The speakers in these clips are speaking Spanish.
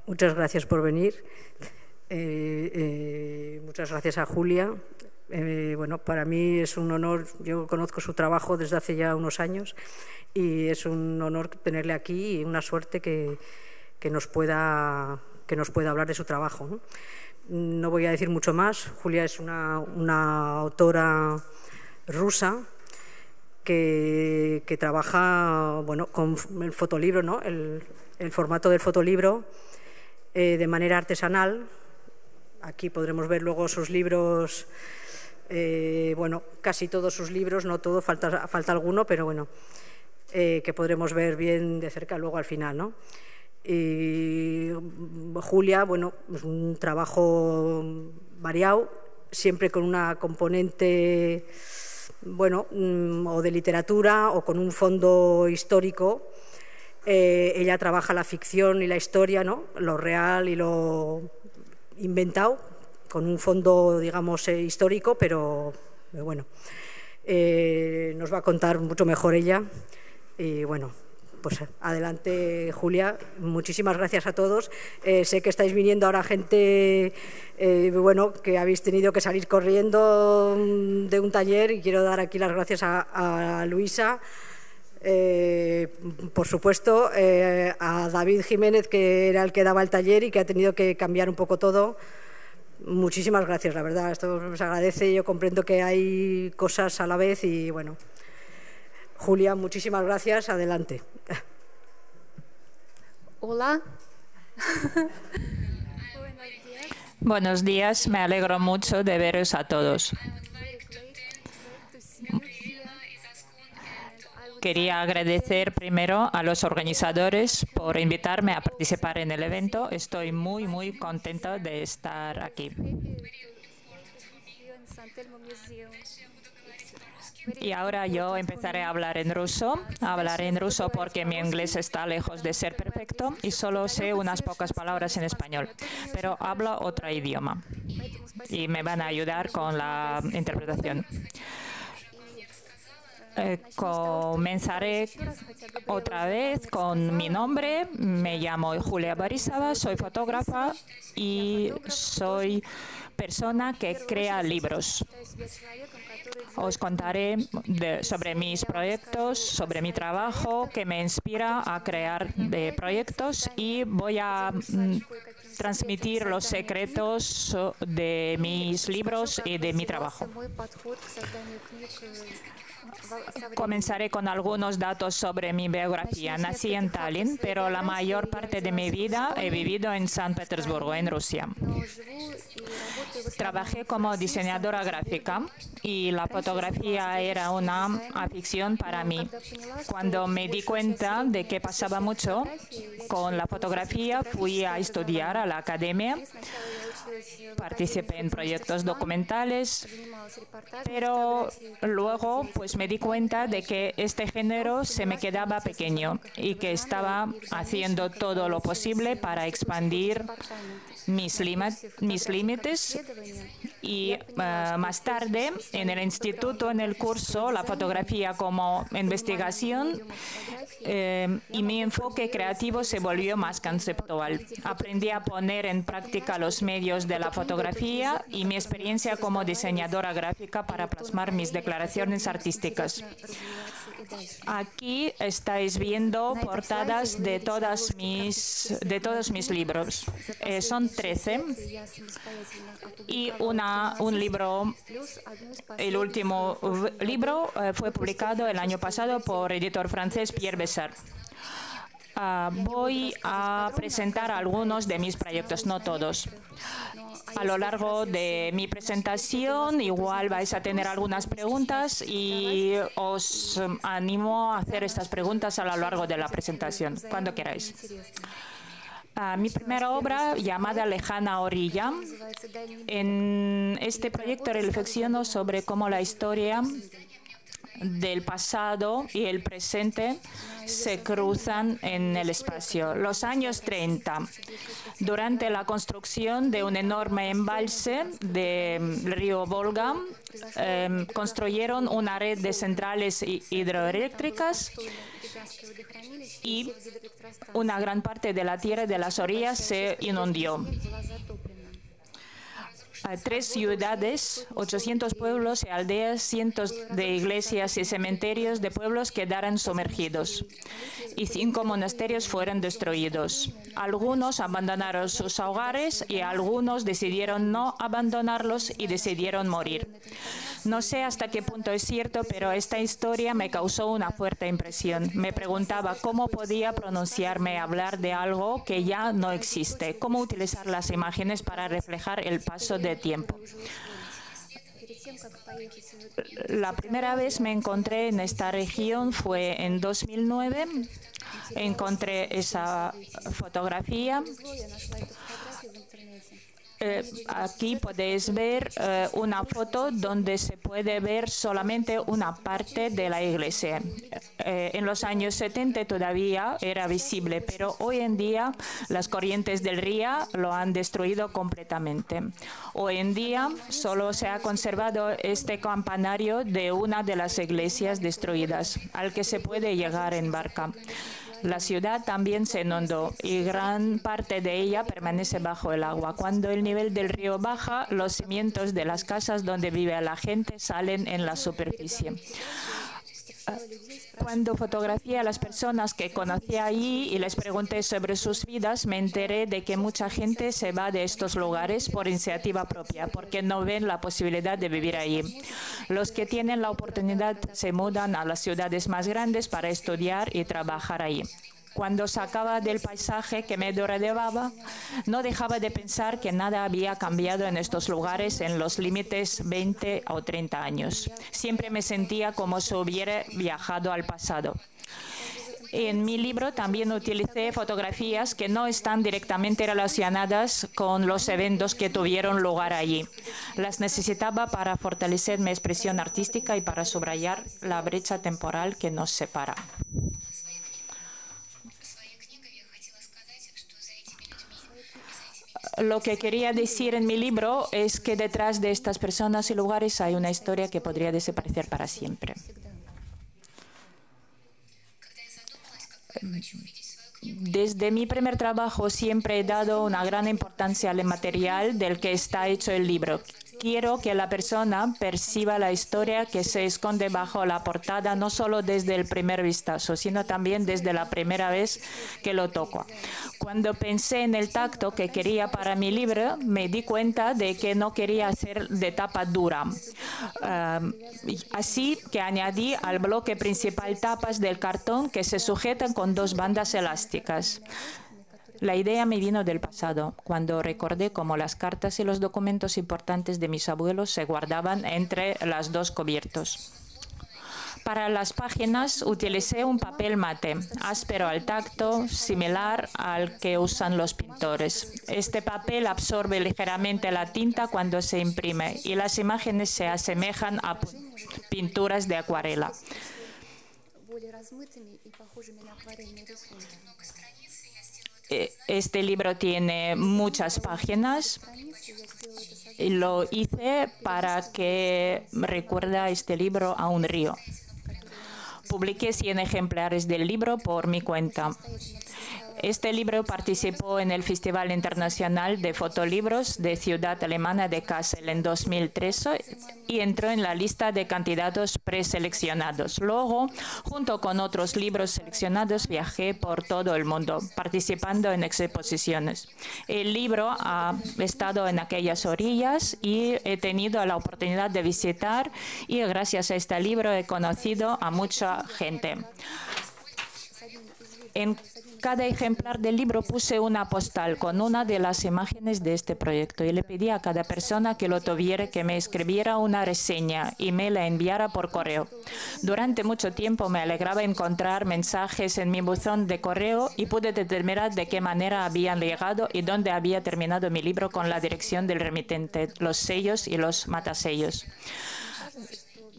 Muchas gracias por venir. Muchas gracias a Julia. Bueno, para mí es un honor. Yo conozco su trabajo desde hace ya unos años y es un honor tenerle aquí y una suerte que nos pueda hablar de su trabajo, ¿no? No voy a decir mucho más. Julia es una autora rusa que trabaja, bueno, con el fotolibro, ¿no? El formato del fotolibro de manera artesanal. Aquí podremos ver luego sus libros, bueno, casi todos sus libros, no todo, falta alguno, pero bueno, que podremos ver bien de cerca luego al final, ¿no? Y Julia, bueno, es un trabajo variado, siempre con una componente, bueno, o de literatura o con un fondo histórico. Ella trabaja la ficción y la historia, ¿no? Lo real y lo inventado, con un fondo, digamos, histórico, pero bueno, nos va a contar mucho mejor ella. Y bueno, pues adelante, Julia. Muchísimas gracias a todos. Sé que estáis viniendo ahora gente, bueno, que habéis tenido que salir corriendo de un taller, y quiero dar aquí las gracias a Luisa, por supuesto, a David Jiménez, que era el que daba el taller y que ha tenido que cambiar un poco todo. Muchísimas gracias, la verdad, esto se agradece. Yo comprendo que hay cosas a la vez y bueno. Julia, muchísimas gracias. Adelante. Hola. Buenos días, me alegro mucho de veros a todos. Quería agradecer primero a los organizadores por invitarme a participar en el evento. Estoy muy contenta de estar aquí. Y ahora yo empezaré a hablar en ruso. Hablaré en ruso porque mi inglés está lejos de ser perfecto y solo sé unas pocas palabras en español. Pero hablo otro idioma y me van a ayudar con la interpretación. Comenzaré otra vez con mi nombre. Me llamo Julia Borisova, soy fotógrafa y soy persona que crea libros. Os contaré sobre mis proyectos, sobre mi trabajo que me inspira a crear proyectos, y voy a transmitir los secretos de mis libros y de mi trabajo. Comenzaré con algunos datos sobre mi biografía. Nací en Tallinn, pero la mayor parte de mi vida he vivido en San Petersburgo, en Rusia. Trabajé como diseñadora gráfica y la fotografía era una afición para mí. Cuando me di cuenta de que pasaba mucho con la fotografía, fui a estudiar a la academia. Participé en proyectos documentales, pero luego pues me di cuenta de que este género se me quedaba pequeño y que estaba haciendo todo lo posible para expandir mis límites. Y más tarde, en el instituto, en el curso, la fotografía como investigación, y mi enfoque creativo se volvió más conceptual. Aprendí a poner en práctica los medios de la fotografía y mi experiencia como diseñadora gráfica para plasmar mis declaraciones artísticas. Aquí estáis viendo portadas de todos mis libros. Son 13 y un libro, el último libro fue publicado el año pasado por el editor francés Pierre Bessard. Voy a presentar algunos de mis proyectos, no todos. A lo largo de mi presentación igual vais a tener algunas preguntas y os animo a hacer estas preguntas a lo largo de la presentación, cuando queráis. Mi primera obra, llamada Lejana Orilla, en este proyecto reflexiono sobre cómo la historia del pasado y el presente se cruzan en el espacio. Los años 30, durante la construcción de un enorme embalse del río Volga, construyeron una red de centrales hidroeléctricas y una gran parte de la tierra de las orillas se inundó. 3 ciudades, 800 pueblos y aldeas, cientos de iglesias y cementerios de pueblos quedaron sumergidos y 5 monasterios fueron destruidos. Algunos abandonaron sus hogares y algunos decidieron no abandonarlos y decidieron morir. No sé hasta qué punto es cierto, pero esta historia me causó una fuerte impresión. Me preguntaba cómo podía pronunciarme, hablar de algo que ya no existe, cómo utilizar las imágenes para reflejar el paso de tiempo. La primera vez me encontré en esta región fue en 2009. Encontré esa fotografía. Aquí podéis ver una foto donde se puede ver solamente una parte de la iglesia. En los años 70 todavía era visible, pero hoy en día las corrientes del río lo han destruido completamente. Hoy en día solo se ha conservado este campanario de una de las iglesias destruidas, al que se puede llegar en barca. La ciudad también se inundó y gran parte de ella permanece bajo el agua. Cuando el nivel del río baja, los cimientos de las casas donde vive la gente salen en la superficie. Cuando fotografié a las personas que conocí allí y les pregunté sobre sus vidas, me enteré de que mucha gente se va de estos lugares por iniciativa propia, porque no ven la posibilidad de vivir allí. Los que tienen la oportunidad se mudan a las ciudades más grandes para estudiar y trabajar allí. Cuando sacaba del paisaje que me rodeaba, no dejaba de pensar que nada había cambiado en estos lugares en los límites 20 o 30 años. Siempre me sentía como si hubiera viajado al pasado. En mi libro también utilicé fotografías que no están directamente relacionadas con los eventos que tuvieron lugar allí. Las necesitaba para fortalecer mi expresión artística y para subrayar la brecha temporal que nos separa. Lo que quería decir en mi libro es que detrás de estas personas y lugares hay una historia que podría desaparecer para siempre. Desde mi primer trabajo siempre he dado una gran importancia al material del que está hecho el libro. Quiero que la persona perciba la historia que se esconde bajo la portada, no solo desde el primer vistazo, sino también desde la primera vez que lo toco. Cuando pensé en el tacto que quería para mi libro, me di cuenta de que no quería hacer de tapa dura. Así que añadí al bloque principal tapas del cartón que se sujetan con 2 bandas elásticas. La idea me vino del pasado, cuando recordé cómo las cartas y los documentos importantes de mis abuelos se guardaban entre las 2 cubiertos. Para las páginas utilicé un papel mate, áspero al tacto, similar al que usan los pintores. Este papel absorbe ligeramente la tinta cuando se imprime y las imágenes se asemejan a pinturas de acuarela. Este libro tiene muchas páginas y lo hice para que recuerde este libro a un río. Publiqué 100 ejemplares del libro por mi cuenta. Este libro participó en el Festival Internacional de Fotolibros de Ciudad Alemana de Kassel en 2013 y entró en la lista de candidatos preseleccionados. Luego, junto con otros libros seleccionados, viajé por todo el mundo, participando en exposiciones. El libro ha estado en aquellas orillas y he tenido la oportunidad de visitar y gracias a este libro he conocido a mucha gente. En cada ejemplar del libro puse una postal con una de las imágenes de este proyecto y le pedí a cada persona que lo tuviera que me escribiera una reseña y me la enviara por correo. Durante mucho tiempo me alegraba encontrar mensajes en mi buzón de correo y pude determinar de qué manera habían llegado y dónde había terminado mi libro con la dirección del remitente, los sellos y los matasellos.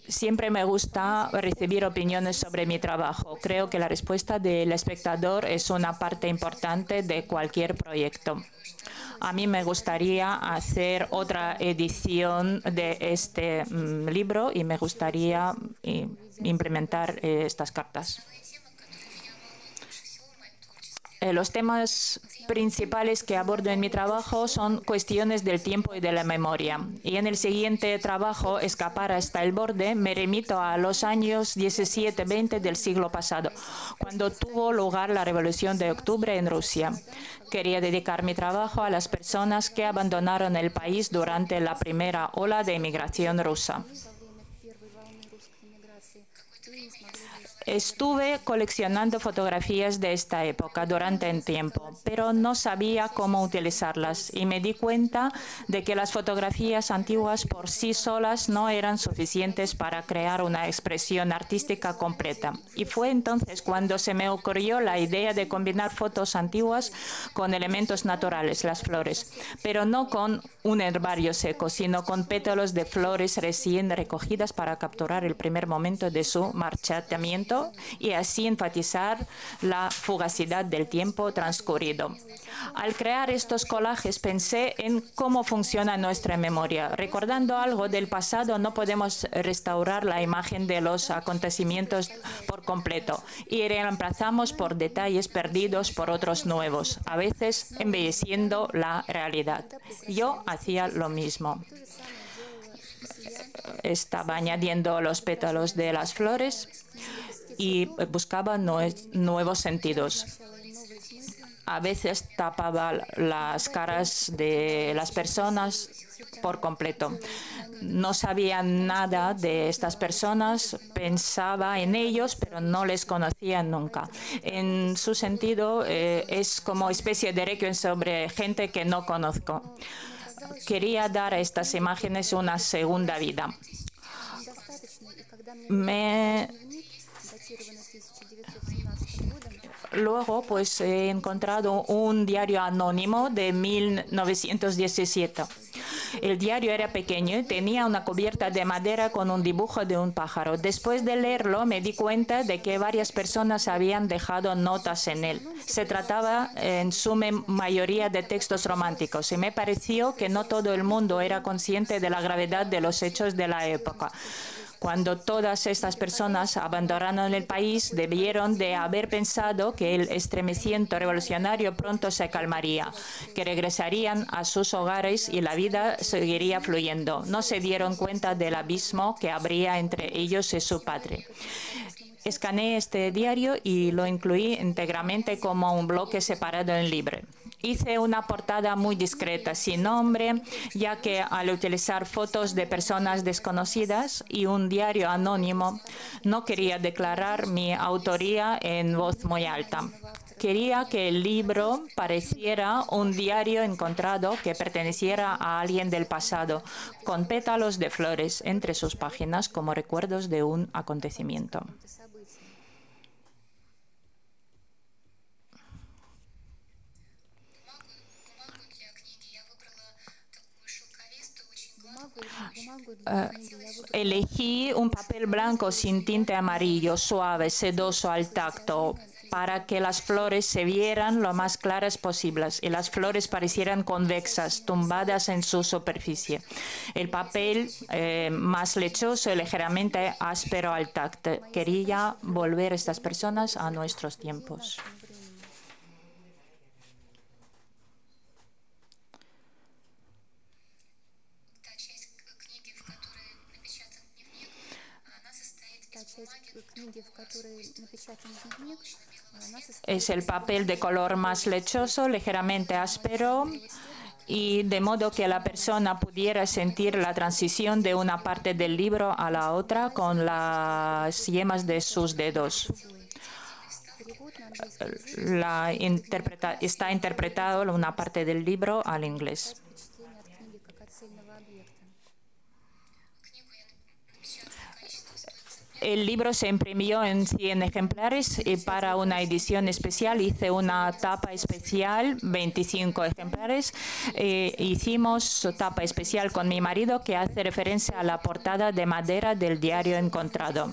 siempre me gusta recibir opiniones sobre mi trabajo. Creo que la respuesta del espectador es una parte importante de cualquier proyecto. A mí me gustaría hacer otra edición de este libro y me gustaría implementar estas cartas. Los temas principales que abordo en mi trabajo son cuestiones del tiempo y de la memoria. Y en el siguiente trabajo, Escapar hasta el borde, me remito a los años 17-20 del siglo pasado, cuando tuvo lugar la Revolución de Octubre en Rusia. Quería dedicar mi trabajo a las personas que abandonaron el país durante la primera ola de inmigración rusa. Estuve coleccionando fotografías de esta época durante un tiempo, pero no sabía cómo utilizarlas y me di cuenta de que las fotografías antiguas por sí solas no eran suficientes para crear una expresión artística completa. Y fue entonces cuando se me ocurrió la idea de combinar fotos antiguas con elementos naturales, las flores, pero no con un herbario seco, sino con pétalos de flores recién recogidas para capturar el primer momento de su marchitamiento y así enfatizar la fugacidad del tiempo transcurrido. Al crear estos collages pensé en cómo funciona nuestra memoria. Recordando algo del pasado no podemos restaurar la imagen de los acontecimientos por completo y reemplazamos por detalles perdidos por otros nuevos, a veces embelleciendo la realidad. Yo hacía lo mismo. Estaba añadiendo los pétalos de las flores y buscaba nuevos sentidos. A veces tapaba las caras de las personas por completo. No sabía nada de estas personas, pensaba en ellos, pero no les conocía nunca. En su sentido, es como especie de requiem sobre gente que no conozco. Quería dar a estas imágenes una segunda vida. Luego, pues, he encontrado un diario anónimo de 1917. El diario era pequeño y tenía una cubierta de madera con un dibujo de un pájaro. Después de leerlo, me di cuenta de que varias personas habían dejado notas en él. Se trataba en su mayoría de textos románticos y me pareció que no todo el mundo era consciente de la gravedad de los hechos de la época. Cuando todas estas personas abandonaron el país, debieron de haber pensado que el estremecimiento revolucionario pronto se calmaría, que regresarían a sus hogares y la vida seguiría fluyendo. No se dieron cuenta del abismo que habría entre ellos y su patria. Escaneé este diario y lo incluí íntegramente como un bloque separado en libre. Hice una portada muy discreta, sin nombre, ya que al utilizar fotos de personas desconocidas y un diario anónimo, no quería declarar mi autoría en voz muy alta. Quería que el libro pareciera un diario encontrado que perteneciera a alguien del pasado, con pétalos de flores entre sus páginas como recuerdos de un acontecimiento. Elegí un papel blanco sin tinte amarillo, suave, sedoso al tacto, para que las flores se vieran lo más claras posibles y las flores parecieran convexas, tumbadas en su superficie. El papel más lechoso y ligeramente áspero al tacto. Quería volver a estas personas a nuestros tiempos. Es el papel de color más lechoso, ligeramente áspero, y de modo que la persona pudiera sentir la transición de una parte del libro a la otra con las yemas de sus dedos. Está interpretado una parte del libro al inglés. El libro se imprimió en 100 ejemplares y para una edición especial hice una tapa especial, 25 ejemplares. Hicimos tapa especial con mi marido que hace referencia a la portada de madera del diario encontrado.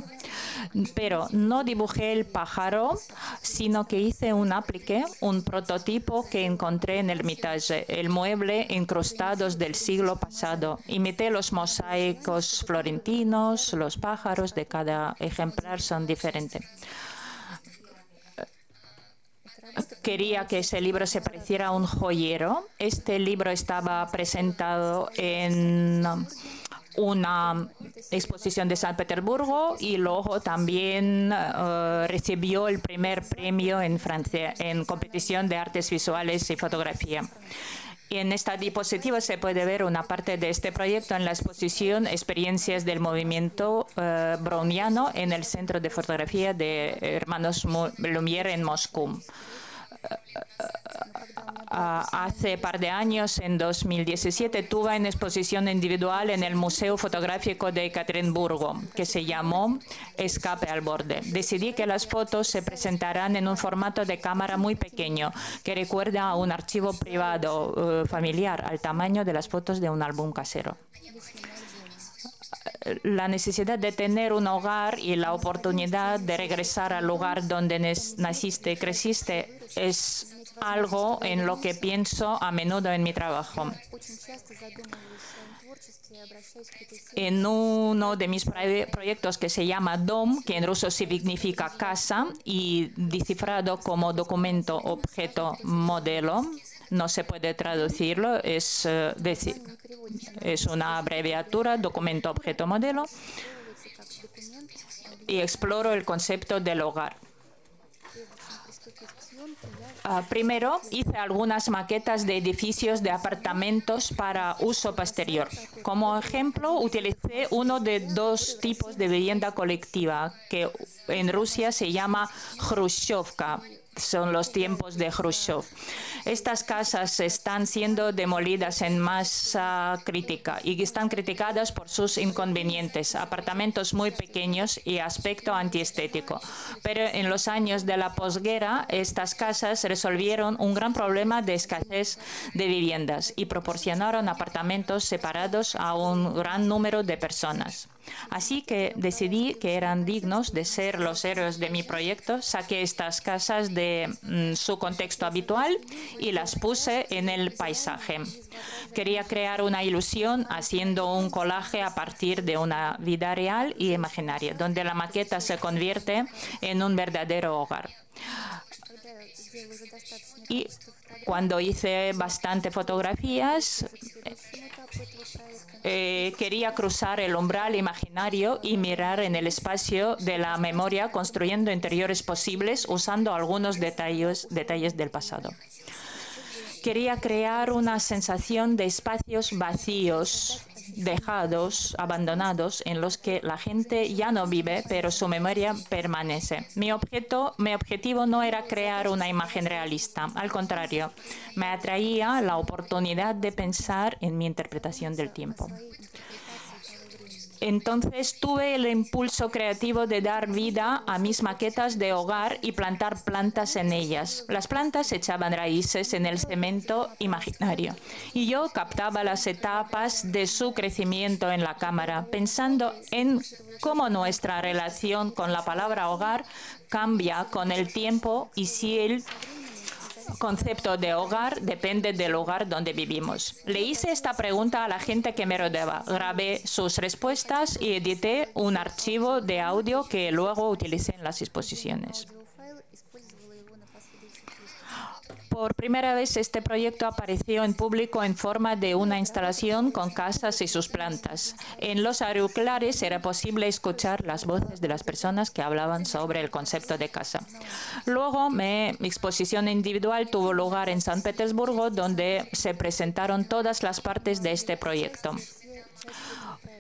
Pero no dibujé el pájaro, sino que hice un aplique, un prototipo que encontré en el Hermitage, el mueble incrustados del siglo pasado. Imité los mosaicos florentinos, los pájaros de cada ejemplar son diferentes. Quería que ese libro se pareciera a un joyero. Este libro estaba presentado en una exposición de San Petersburgo y luego también recibió el primer premio en Francia en competición de artes visuales y fotografía. Y en esta diapositiva se puede ver una parte de este proyecto en la exposición Experiencias del Movimiento Browniano en el Centro de Fotografía de Hermanos Lumière en Moscú. Hace par de años, en 2017, tuve una exposición individual en el Museo Fotográfico de Ekaterimburgo, que se llamó Escape al borde. Decidí que las fotos se presentarán en un formato de cámara muy pequeño, que recuerda a un archivo privado familiar, al tamaño de las fotos de un álbum casero. La necesidad de tener un hogar y la oportunidad de regresar al lugar donde naciste y creciste es algo en lo que pienso a menudo en mi trabajo. En uno de mis proyectos que se llama DOM, que en ruso significa casa y descifrado como documento, objeto, modelo, no se puede traducirlo, es una abreviatura, documento, objeto, modelo, y exploro el concepto del hogar. Primero, hice algunas maquetas de edificios de apartamentos para uso posterior. Como ejemplo, utilicé uno de dos tipos de vivienda colectiva, que en Rusia se llama Khrushchevka. Son los tiempos de Khrushchev. Estas casas están siendo demolidas en masa crítica y están criticadas por sus inconvenientes, apartamentos muy pequeños y aspecto antiestético. Pero en los años de la posguerra, estas casas resolvieron un gran problema de escasez de viviendas y proporcionaron apartamentos separados a un gran número de personas. Así que decidí que eran dignos de ser los héroes de mi proyecto, saqué estas casas de su contexto habitual y las puse en el paisaje. Quería crear una ilusión haciendo un collage a partir de una vida real y imaginaria, donde la maqueta se convierte en un verdadero hogar. Y cuando hice bastantes fotografías, quería cruzar el umbral imaginario y mirar en el espacio de la memoria, construyendo interiores posibles usando algunos detalles del pasado. Quería crear una sensación de espacios vacíos, dejados, abandonados, en los que la gente ya no vive, pero su memoria permanece. Mi objetivo no era crear una imagen realista. Al contrario, me atraía la oportunidad de pensar en mi interpretación del tiempo. Entonces tuve el impulso creativo de dar vida a mis maquetas de hogar y plantar plantas en ellas. Las plantas echaban raíces en el cemento imaginario y yo captaba las etapas de su crecimiento en la cámara, pensando en cómo nuestra relación con la palabra hogar cambia con el tiempo y si el concepto de hogar depende del lugar donde vivimos. Le hice esta pregunta a la gente que me rodeaba, grabé sus respuestas y edité un archivo de audio que luego utilicé en las exposiciones. Por primera vez este proyecto apareció en público en forma de una instalación con casas y sus plantas. En los auriculares era posible escuchar las voces de las personas que hablaban sobre el concepto de casa. Luego, mi exposición individual tuvo lugar en San Petersburgo, donde se presentaron todas las partes de este proyecto.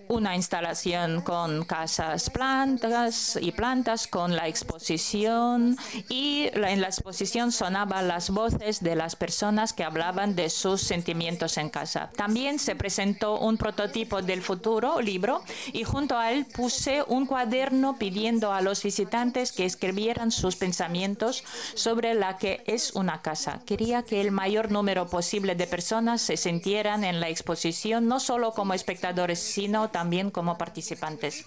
una instalación con casas, plantas y plantas, con la exposición, y en la exposición sonaban las voces de las personas que hablaban de sus sentimientos en casa. También se presentó un prototipo del futuro libro y junto a él puse un cuaderno pidiendo a los visitantes que escribieran sus pensamientos sobre la que es una casa. Quería que el mayor número posible de personas se sintieran en la exposición, no solo como espectadores, sino también como participantes.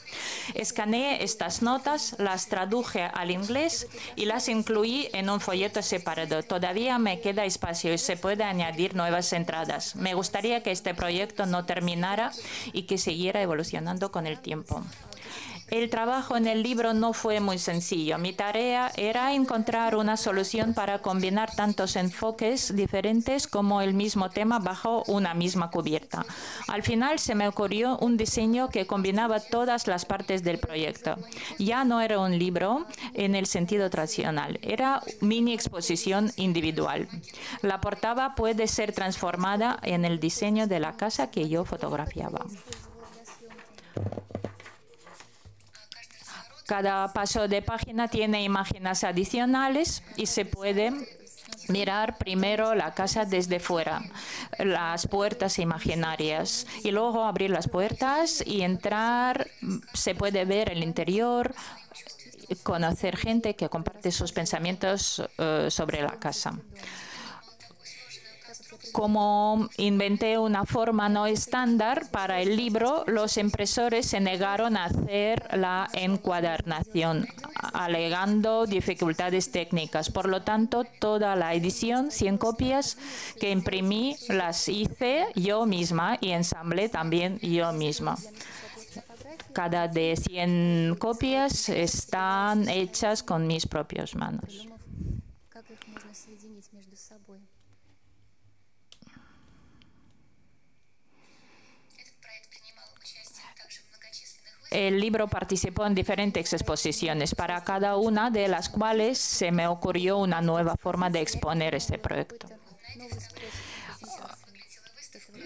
Escaneé estas notas, las traduje al inglés y las incluí en un folleto separado. Todavía me queda espacio y se puede añadir nuevas entradas. Me gustaría que este proyecto no terminara y que siguiera evolucionando con el tiempo. El trabajo en el libro no fue muy sencillo. Mi tarea era encontrar una solución para combinar tantos enfoques diferentes como el mismo tema bajo una misma cubierta. Al final se me ocurrió un diseño que combinaba todas las partes del proyecto. Ya no era un libro en el sentido tradicional, era mini exposición individual. La portada puede ser transformada en el diseño de la casa que yo fotografiaba. Cada paso de página tiene imágenes adicionales y se puede mirar primero la casa desde fuera, las puertas imaginarias, y luego abrir las puertas y entrar. Se puede ver el interior, conocer gente que comparte sus pensamientos sobre la casa. Como inventé una forma no estándar para el libro, los impresores se negaron a hacer la encuadernación, alegando dificultades técnicas. Por lo tanto, toda la edición, 100 copias que imprimí, las hice yo misma y ensamblé también yo misma. Cada de 100 copias están hechas con mis propias manos. El libro participó en diferentes exposiciones, para cada una de las cuales se me ocurrió una nueva forma de exponer este proyecto.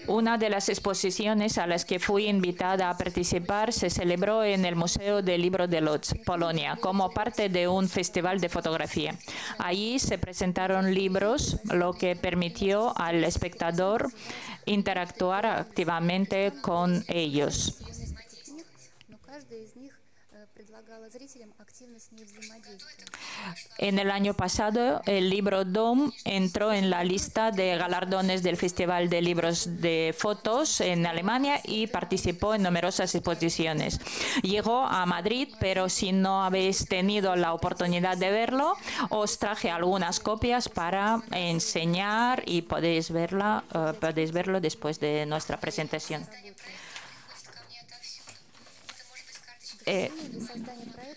Una de las exposiciones a las que fui invitada a participar se celebró en el Museo del Libro de Łódź, Polonia, como parte de un festival de fotografía. Allí se presentaron libros, lo que permitió al espectador interactuar activamente con ellos. En el año pasado, el libro Dom entró en la lista de galardones del Festival de Libros de Fotos en Alemania y participó en numerosas exposiciones. Llegó a Madrid, pero si no habéis tenido la oportunidad de verlo, os traje algunas copias para enseñar y podéis verlo después de nuestra presentación.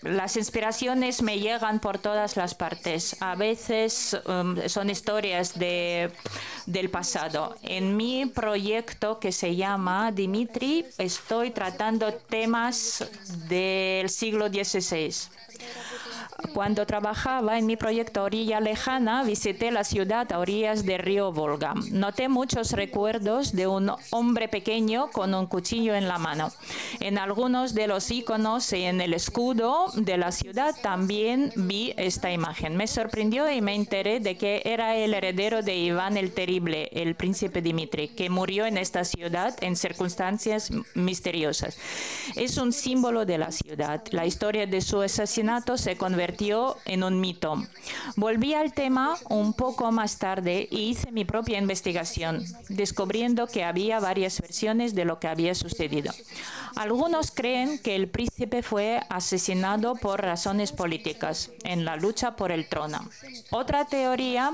Las inspiraciones me llegan por todas las partes. A veces son historias del pasado. En mi proyecto, que se llama Dimitri, estoy tratando temas del siglo XVI. Cuando trabajaba en mi proyecto Orilla Lejana, visité la ciudad a orillas del río Volga. Noté muchos recuerdos de un hombre pequeño con un cuchillo en la mano. En algunos de los iconos y en el escudo de la ciudad también vi esta imagen. Me sorprendió y me enteré de que era el heredero de Iván el Terrible, el príncipe Dimitri, que murió en esta ciudad en circunstancias misteriosas. Es un símbolo de la ciudad. La historia de su asesinato se convirtió en un mito. Volví al tema un poco más tarde y hice mi propia investigación, descubriendo que había varias versiones de lo que había sucedido. Algunos creen que el príncipe fue asesinado por razones políticas en la lucha por el trono. Otra teoría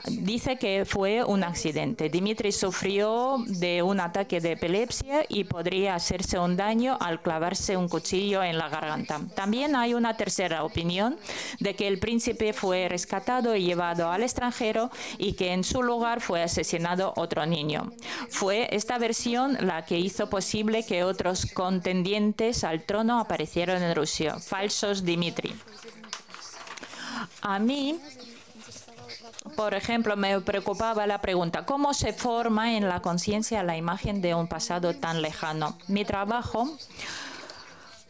dice que fue un accidente. Dimitri sufrió de un ataque de epilepsia y podría hacerse un daño al clavarse un cuchillo en la garganta. También hay una tercera opinión de que el príncipe fue rescatado y llevado al extranjero y que en su lugar fue asesinado otro niño. Fue esta versión la que hizo posible que otros contendientes al trono aparecieran en Rusia, falsos Dimitri. A mí Por ejemplo, me preocupaba la pregunta, ¿cómo se forma en la conciencia la imagen de un pasado tan lejano? Mi trabajo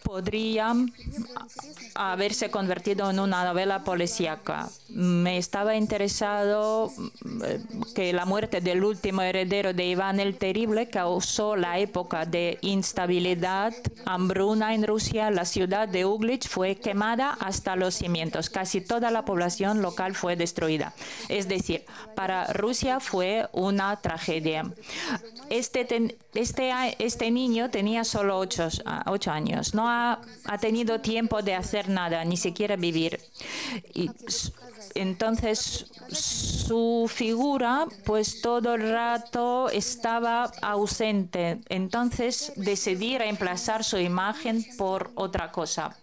podría haberse convertido en una novela policíaca. Me estaba interesado que la muerte del último heredero de Iván el Terrible causó la época de instabilidad, hambruna en Rusia. La ciudad de Uglitch fue quemada hasta los cimientos. Casi toda la población local fue destruida. Es decir, para Rusia fue una tragedia. Este niño tenía solo 8 años. No ha tenido tiempo de hacer nada, ni siquiera vivir. Y entonces su figura, pues todo el rato estaba ausente. Entonces decidí reemplazar su imagen por otra cosa,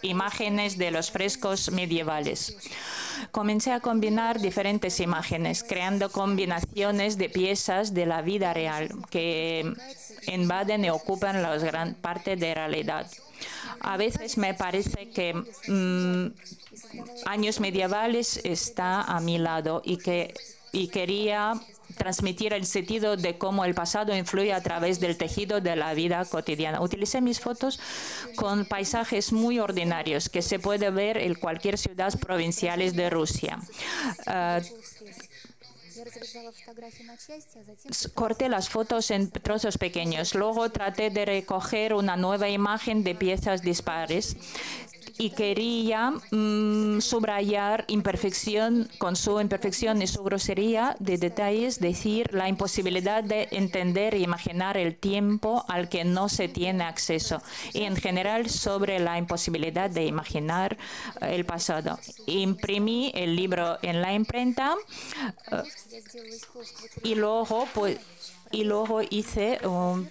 imágenes de los frescos medievales. Comencé a combinar diferentes imágenes, creando combinaciones de piezas de la vida real que invaden y ocupan la gran parte de realidad. A veces me parece que Años Medievales está a mi lado y quería transmitir el sentido de cómo el pasado influye a través del tejido de la vida cotidiana. Utilicé mis fotos con paisajes muy ordinarios que se puede ver en cualquier ciudad provinciales de Rusia. Corté las fotos en trozos pequeños. Luego traté de recoger una nueva imagen de piezas dispares y quería subrayar imperfección, con su imperfección y su grosería de detalles, decir la imposibilidad de entender e imaginar el tiempo al que no se tiene acceso y en general sobre la imposibilidad de imaginar el pasado. Imprimí el libro en la imprenta y luego hice un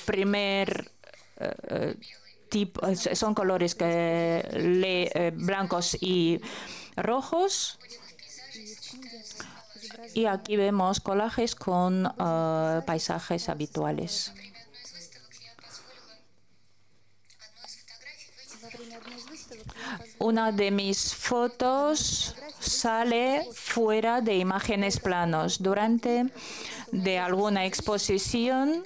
primer son colores blancos y rojos. Y aquí vemos collages con paisajes habituales. Una de mis fotos sale fuera de imágenes planos. Durante alguna exposición,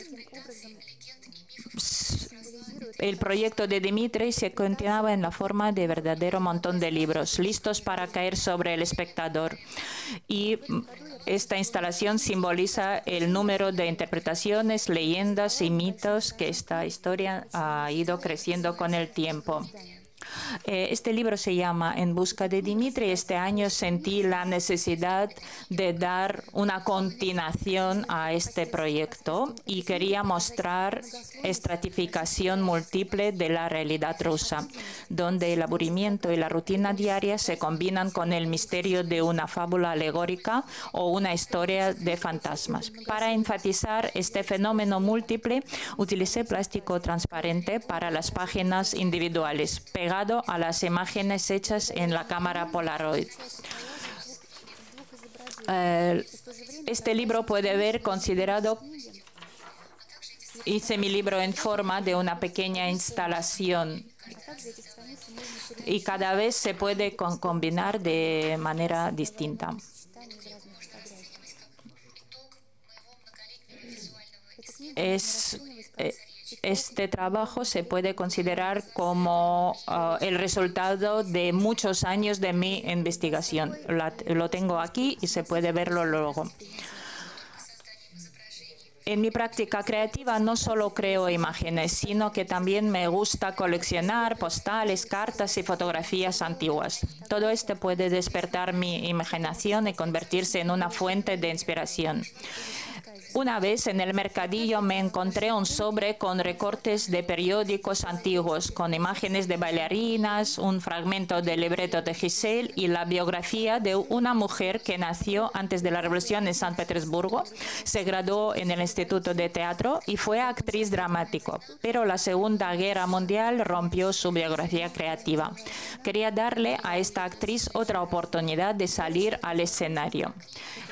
el proyecto de Dmitri se continuaba en la forma de verdadero montón de libros, listos para caer sobre el espectador. Y esta instalación simboliza el número de interpretaciones, leyendas y mitos que esta historia ha ido creciendo con el tiempo. Este libro se llama En busca de Dmitri. Este año sentí la necesidad de dar una continuación a este proyecto y quería mostrar estratificación múltiple de la realidad rusa, donde el aburrimiento y la rutina diaria se combinan con el misterio de una fábula alegórica o una historia de fantasmas. Para enfatizar este fenómeno múltiple, utilicé plástico transparente para las páginas individuales, pegado a las imágenes hechas en la cámara Polaroid. Este libro puede ver considerado. Hice mi libro en forma de una pequeña instalación y cada vez se puede combinar de manera distinta. Este trabajo se puede considerar como el resultado de muchos años de mi investigación. Lo tengo aquí y se puede verlo luego. En mi práctica creativa no solo creo imágenes, sino que también me gusta coleccionar postales, cartas y fotografías antiguas. Todo esto puede despertar mi imaginación y convertirse en una fuente de inspiración. Una vez en el mercadillo me encontré un sobre con recortes de periódicos antiguos, con imágenes de bailarinas, un fragmento del libreto de Giselle y la biografía de una mujer que nació antes de la Revolución en San Petersburgo, se graduó en el Instituto de Teatro y fue actriz dramática. Pero la Segunda Guerra Mundial rompió su biografía creativa. Quería darle a esta actriz otra oportunidad de salir al escenario.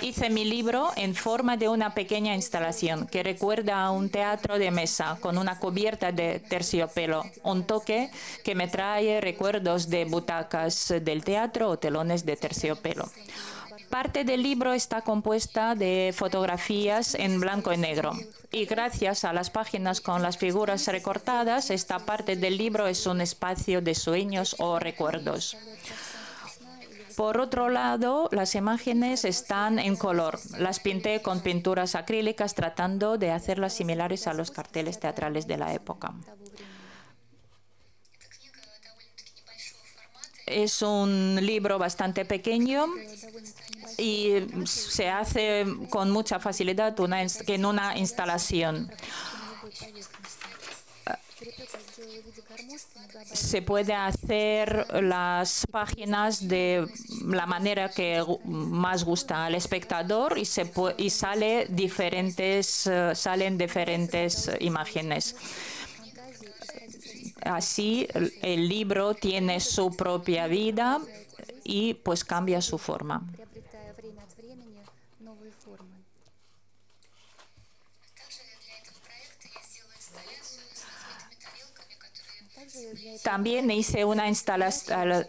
Hice mi libro en forma de una pequeña pequeña instalación que recuerda a un teatro de mesa con una cubierta de terciopelo, un toque que me trae recuerdos de butacas del teatro o telones de terciopelo. Parte del libro está compuesta de fotografías en blanco y negro y gracias a las páginas con las figuras recortadas, esta parte del libro es un espacio de sueños o recuerdos. Por otro lado, las imágenes están en color. Las pinté con pinturas acrílicas tratando de hacerlas similares a los carteles teatrales de la época. Es un libro bastante pequeño y se hace con mucha facilidad en una instalación. Se puede hacer las páginas de la manera que más gusta al espectador y salen diferentes imágenes. Así el libro tiene su propia vida y pues cambia su forma. También hice una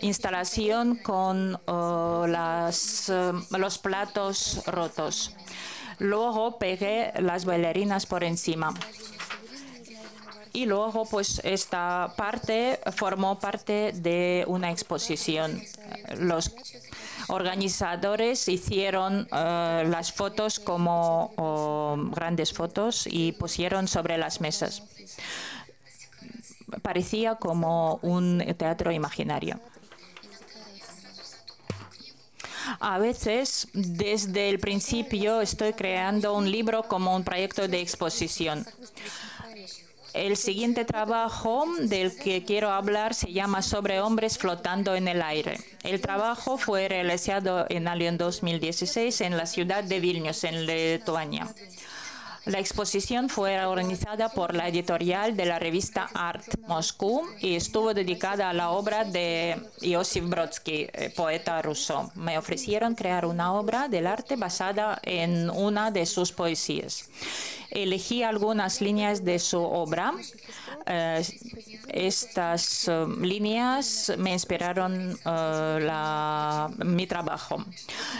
instalación con los platos rotos. Luego pegué las bailarinas por encima. Y luego, pues, esta parte formó parte de una exposición. Los organizadores hicieron las fotos como grandes fotos y pusieron sobre las mesas. Parecía como un teatro imaginario. A veces, desde el principio, estoy creando un libro como un proyecto de exposición. El siguiente trabajo del que quiero hablar se llama Sobre hombres flotando en el aire. El trabajo fue realizado en el año 2016 en la ciudad de Vilnius, en Lituania. La exposición fue organizada por la editorial de la revista Art Moscú y estuvo dedicada a la obra de Iosif Brodsky, poeta ruso. Me ofrecieron crear una obra del arte basada en una de sus poesías. Elegí algunas líneas de su obra. Estas líneas me inspiraron mi trabajo.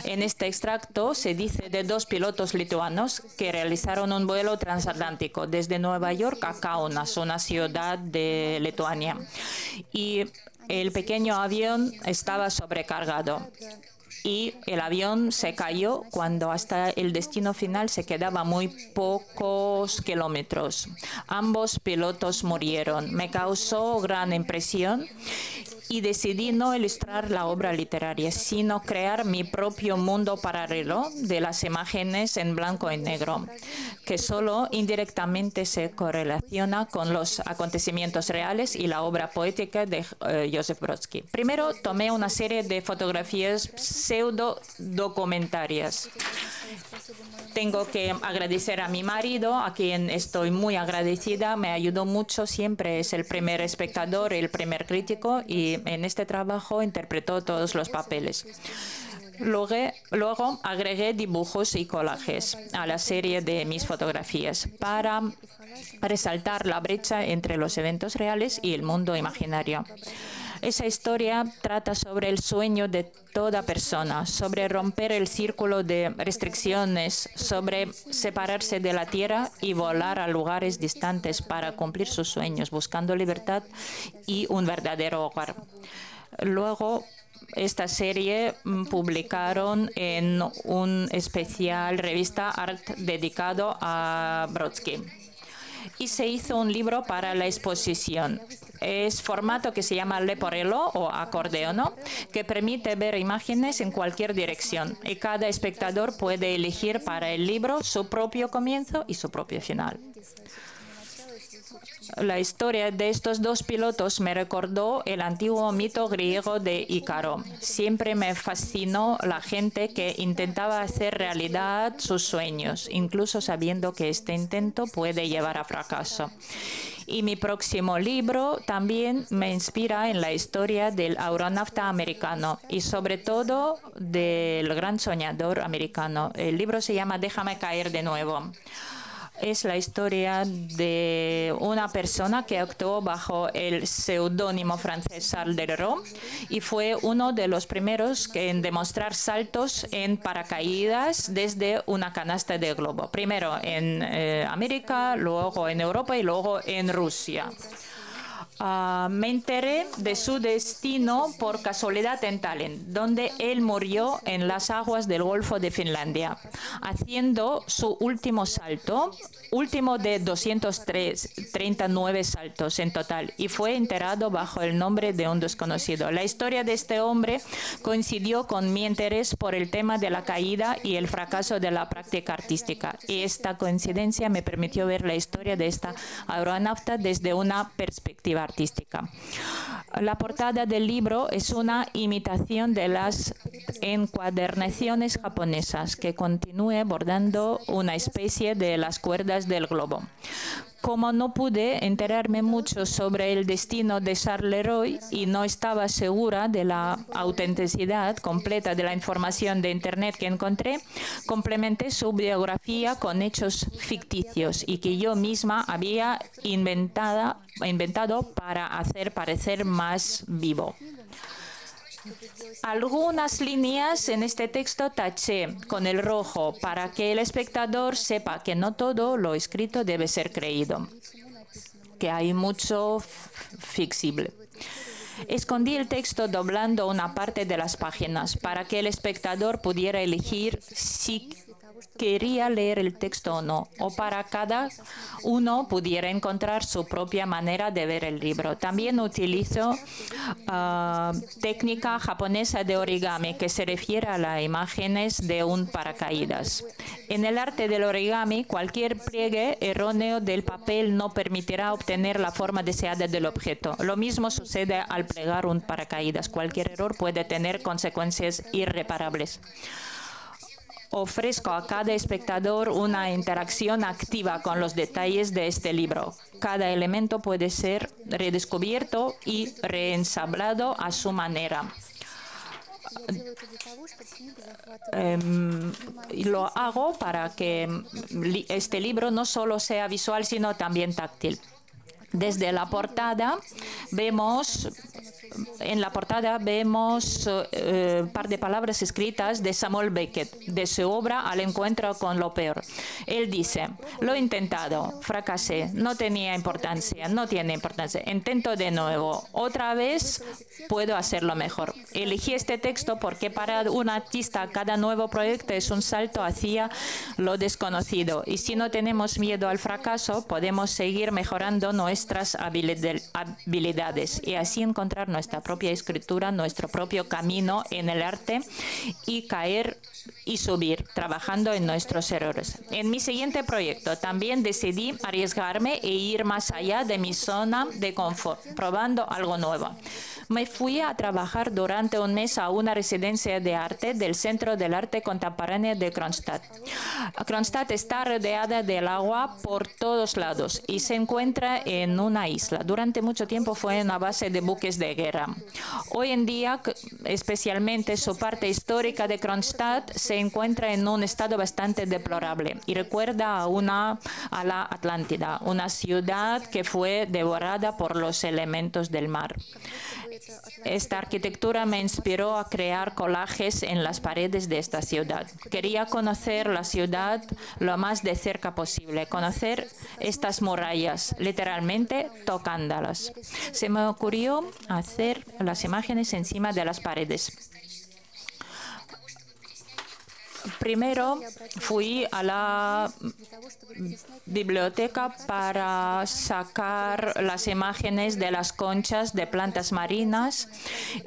En este extracto se dice de dos pilotos lituanos que realizaron un vuelo transatlántico desde Nueva York a Kaunas, una ciudad de Lituania. Y el pequeño avión estaba sobrecargado. Y el avión se cayó cuando hasta el destino final se quedaba muy pocos kilómetros. Ambos pilotos murieron. Me causó gran impresión y decidí no ilustrar la obra literaria, sino crear mi propio mundo paralelo de las imágenes en blanco y negro, que solo indirectamente se correlaciona con los acontecimientos reales y la obra poética de Joseph Brodsky. Primero tomé una serie de fotografías pseudo-documentarias. Tengo que agradecer a mi marido, a quien estoy muy agradecida. Me ayudó mucho, siempre es el primer espectador, el primer crítico, y en este trabajo interpretó todos los papeles. Luego agregué dibujos y collages a la serie de mis fotografías para resaltar la brecha entre los eventos reales y el mundo imaginario. Esa historia trata sobre el sueño de toda persona, sobre romper el círculo de restricciones, sobre separarse de la tierra y volar a lugares distantes para cumplir sus sueños, buscando libertad y un verdadero hogar. Luego, esta serie publicaron en un especial revista Art dedicado a Brodsky. Y se hizo un libro para la exposición. Es formato que se llama leporello o acordeón, que permite ver imágenes en cualquier dirección. Y cada espectador puede elegir para el libro su propio comienzo y su propio final. La historia de estos dos pilotos me recordó el antiguo mito griego de Ícaro. Siempre me fascinó la gente que intentaba hacer realidad sus sueños, incluso sabiendo que este intento puede llevar a fracaso. Y mi próximo libro también me inspira en la historia del aeronauta americano y sobre todo del gran soñador americano. El libro se llama Déjame caer de nuevo. Es la historia de una persona que actuó bajo el seudónimo francés Charles Delerue y fue uno de los primeros en demostrar saltos en paracaídas desde una canasta de globo. Primero en América, luego en Europa y luego en Rusia. Me enteré de su destino por casualidad en Tallinn, donde él murió en las aguas del Golfo de Finlandia, haciendo su último salto, último de 239 saltos en total, y fue enterrado bajo el nombre de un desconocido. La historia de este hombre coincidió con mi interés por el tema de la caída y el fracaso de la práctica artística, y esta coincidencia me permitió ver la historia de esta aeronauta desde una perspectiva artística. La portada del libro es una imitación de las encuadernaciones japonesas que continúe bordando una especie de las cuerdas del globo. Como no pude enterarme mucho sobre el destino de Charles Delerue y no estaba segura de la autenticidad completa de la información de Internet que encontré, complementé su biografía con hechos ficticios y que yo misma había inventado para hacer parecer más vivo. Algunas líneas en este texto taché con el rojo para que el espectador sepa que no todo lo escrito debe ser creído, que hay mucho fictible. Escondí el texto doblando una parte de las páginas para que el espectador pudiera elegir si quería leer el texto o no, o para cada uno pudiera encontrar su propia manera de ver el libro. También utilizo técnica japonesa de origami que se refiere a las imágenes de un paracaídas. En el arte del origami, cualquier pliegue erróneo del papel no permitirá obtener la forma deseada del objeto. Lo mismo sucede al plegar un paracaídas. Cualquier error puede tener consecuencias irreparables. Ofrezco a cada espectador una interacción activa con los detalles de este libro. Cada elemento puede ser redescubierto y reensamblado a su manera. Lo hago para que este libro no solo sea visual, sino también táctil. Desde la portada vemos... En la portada vemos un par de palabras escritas de Samuel Beckett, de su obra Al encuentro con lo peor. Él dice: lo he intentado, fracasé, no tenía importancia, no tiene importancia, intento de nuevo, otra vez puedo hacerlo mejor. Elegí este texto porque para un artista cada nuevo proyecto es un salto hacia lo desconocido, y si no tenemos miedo al fracaso, podemos seguir mejorando nuestras habilidades y así encontrar nuestra propia escritura, nuestro propio camino en el arte y caer y subir, trabajando en nuestros errores. En mi siguiente proyecto también decidí arriesgarme e ir más allá de mi zona de confort, probando algo nuevo. Me fui a trabajar durante un mes a una residencia de arte del Centro del Arte Contemporáneo de Kronstadt. Kronstadt está rodeada del agua por todos lados y se encuentra en una isla. Durante mucho tiempo fue una base de buques de guerra. Hoy en día, especialmente su parte histórica de Kronstadt, se encuentra en un estado bastante deplorable y recuerda a la Atlántida, una ciudad que fue devorada por los elementos del mar. Esta arquitectura me inspiró a crear collages en las paredes de esta ciudad. Quería conocer la ciudad lo más de cerca posible, conocer estas murallas, literalmente tocándolas. Se me ocurrió hacer las imágenes encima de las paredes. Primero fui a la biblioteca para sacar las imágenes de las conchas de plantas marinas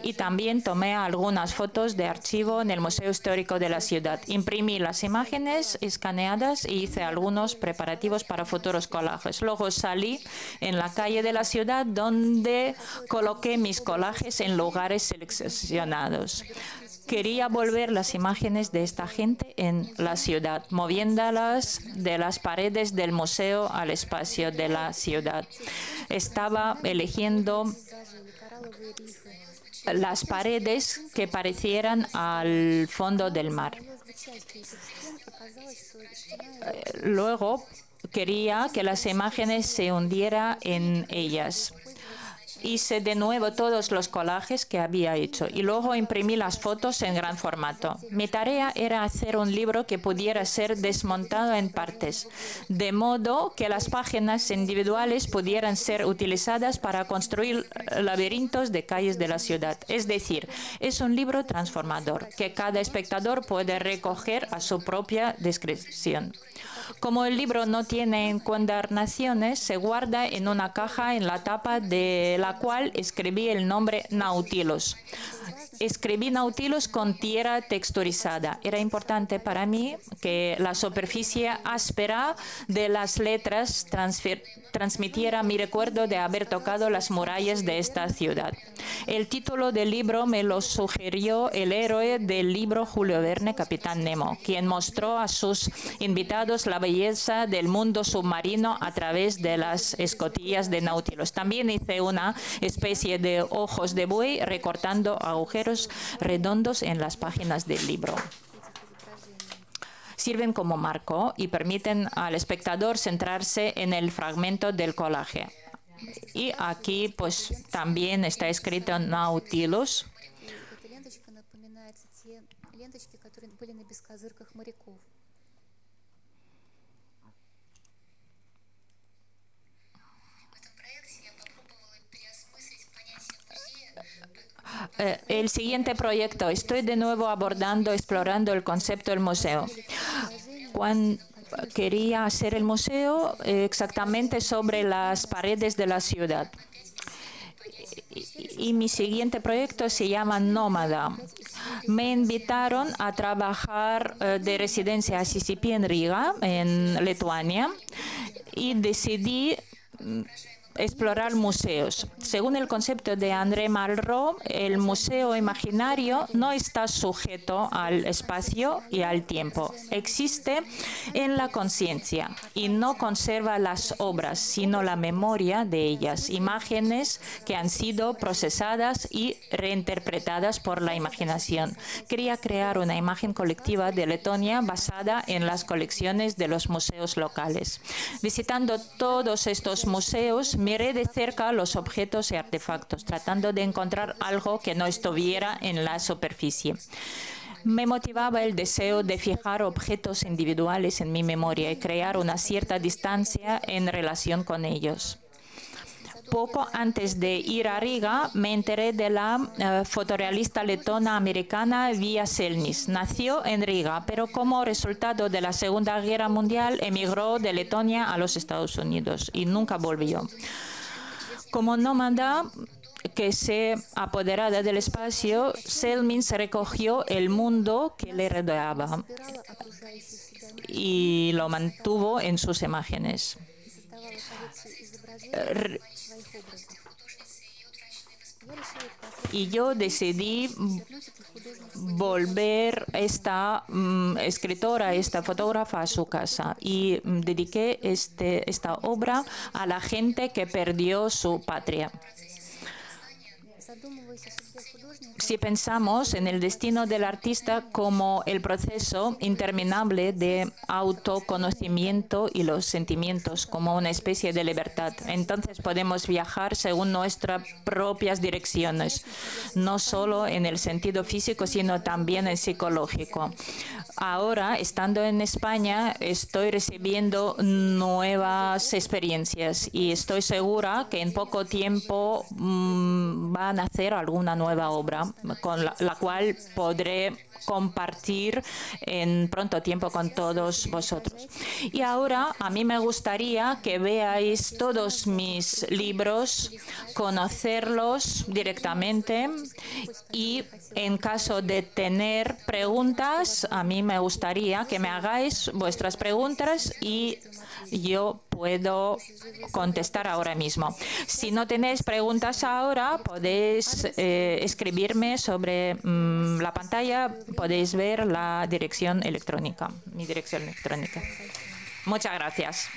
y también tomé algunas fotos de archivo en el Museo Histórico de la ciudad. Imprimí las imágenes escaneadas e hice algunos preparativos para futuros collages. Luego salí en la calle de la ciudad donde coloqué mis collages en lugares seleccionados. quería volver las imágenes de esta gente en la ciudad, moviéndolas de las paredes del museo al espacio de la ciudad. Estaba eligiendo las paredes que parecieran al fondo del mar. Luego quería que las imágenes se hundieran en ellas. Hice de nuevo todos los collages que había hecho y luego imprimí las fotos en gran formato. Mi tarea era hacer un libro que pudiera ser desmontado en partes, de modo que las páginas individuales pudieran ser utilizadas para construir laberintos de calles de la ciudad. Es decir, es un libro transformador que cada espectador puede recoger a su propia discreción. Como el libro no tiene encuadernaciones, se guarda en una caja en la tapa de la cual escribí el nombre Nautilus. Escribí Nautilus con tierra texturizada. Era importante para mí que la superficie áspera de las letras transmitiera mi recuerdo de haber tocado las murallas de esta ciudad. El título del libro me lo sugirió el héroe del libro Julio Verne, Capitán Nemo, quien mostró a sus invitados la belleza del mundo submarino a través de las escotillas de Nautilus. También hice una especie de ojos de buey recortando agujeros redondos en las páginas del libro. Sirven como marco y permiten al espectador centrarse en el fragmento del collage. Y aquí pues también está escrito Nautilus. El siguiente proyecto, estoy de nuevo explorando el concepto del museo. Cuando quería hacer el museo exactamente sobre las paredes de la ciudad. Y mi siguiente proyecto se llama Nómada. Me invitaron a trabajar de residencia a Siisipi en Riga, en Lituania, y decidí explorar museos. Según el concepto de André Malraux, el museo imaginario no está sujeto al espacio y al tiempo. Existe en la conciencia y no conserva las obras, sino la memoria de ellas, imágenes que han sido procesadas y reinterpretadas por la imaginación. Quería crear una imagen colectiva de Letonia basada en las colecciones de los museos locales. Visitando todos estos museos, miré de cerca los objetos y artefactos, tratando de encontrar algo que no estuviera en la superficie. Me motivaba el deseo de fijar objetos individuales en mi memoria y crear una cierta distancia en relación con ellos. Poco antes de ir a Riga, me enteré de la fotorrealista letona americana Via Selnis. Nació en Riga, pero como resultado de la Segunda Guerra Mundial emigró de Letonia a los Estados Unidos y nunca volvió. Como nómada que se apoderaba del espacio, Selmis recogió el mundo que le rodeaba y lo mantuvo en sus imágenes. Y yo decidí volver esta escritora, esta fotógrafa a su casa y dediqué esta obra a la gente que perdió su patria. Si pensamos en el destino del artista como el proceso interminable de autoconocimiento y los sentimientos como una especie de libertad, entonces podemos viajar según nuestras propias direcciones, no solo en el sentido físico, sino también en el psicológico. Ahora, estando en España, estoy recibiendo nuevas experiencias y estoy segura que en poco tiempo van a hacer alguna nueva obra con la cual podré compartir en pronto tiempo con todos vosotros. Y ahora a mí me gustaría que veáis todos mis libros, conocerlos directamente y en caso de tener preguntas, a mí me gustaría que me hagáis vuestras preguntas y yo puedo contestar ahora mismo. Si no tenéis preguntas ahora, podéis escribirme sobre la pantalla, podéis ver la dirección electrónica, mi dirección electrónica. Muchas gracias.